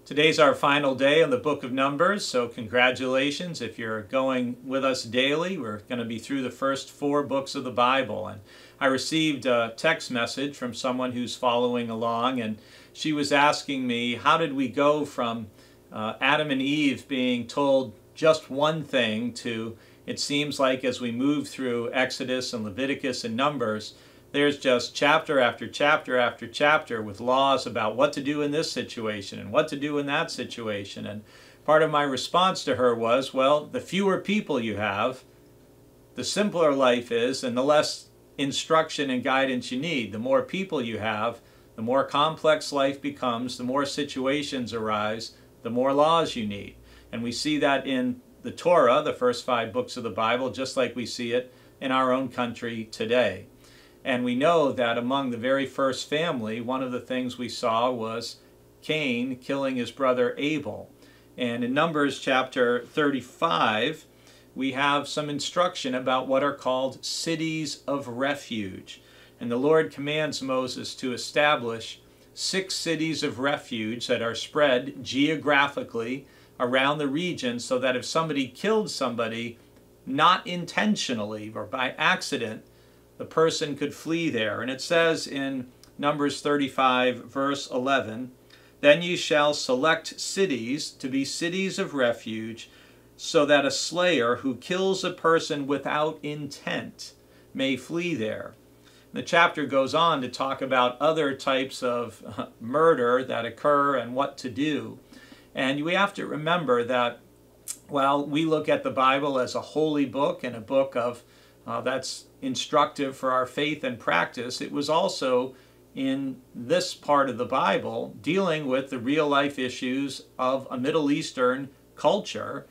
Today's our final day in the book of Numbers, so congratulations if you're going with us daily. We're going to be through the first 4 books of the Bible. And I received a text message from someone who's following along, and she was asking me, how did we go from Adam and Eve being told just one thing to, it seems like as we move through Exodus and Leviticus and Numbers, there's just chapter after chapter after chapter with laws about what to do in this situation and what to do in that situation. And part of my response to her was, well, the fewer people you have, the simpler life is, and the less instruction and guidance you need. The more people you have, the more complex life becomes, the more situations arise, the more laws you need. And we see that in the Torah, the first 5 books of the Bible, just like we see it in our own country today. And we know that among the very first family, one of the things we saw was Cain killing his brother Abel. And in Numbers chapter 35, we have some instruction about what are called cities of refuge. And the Lord commands Moses to establish 6 cities of refuge that are spread geographically around the region, so that if somebody killed somebody, not intentionally or by accident, the person could flee there. And it says in Numbers 35, verse 11, "Then you shall select cities to be cities of refuge, so that a slayer who kills a person without intent may flee there." The chapter goes on to talk about other types of murder that occur and what to do. And we have to remember that while we look at the Bible as a holy book and a book of that's instructive for our faith and practice, it was also in this part of the Bible dealing with the real life issues of a Middle Eastern culture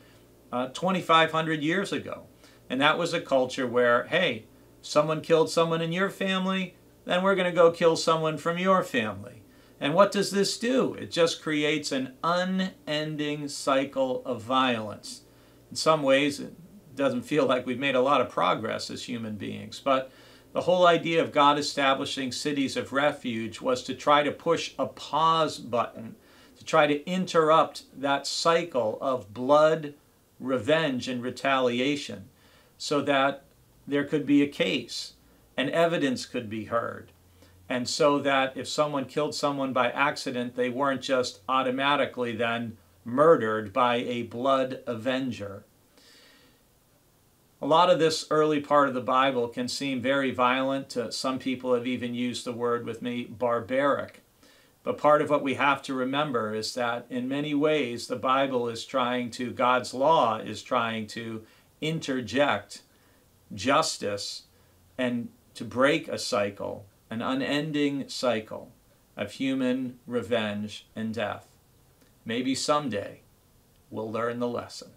2,500 years ago. And that was a culture where, hey, someone killed someone in your family, then we're going to go kill someone from your family. And what does this do? It just creates an unending cycle of violence. In some ways, it doesn't feel like we've made a lot of progress as human beings. But the whole idea of God establishing cities of refuge was to try to push a pause button, to try to interrupt that cycle of blood, revenge, and retaliation, so that there could be a case and evidence could be heard. And so that if someone killed someone by accident, they weren't just automatically then murdered by a blood avenger. A lot of this early part of the Bible can seem very violent. Some people have even used the word with me, barbaric. But part of what we have to remember is that in many ways the Bible is trying to, God's law is trying to interject justice and to break a cycle, an unending cycle of human revenge and death. Maybe someday we'll learn the lesson.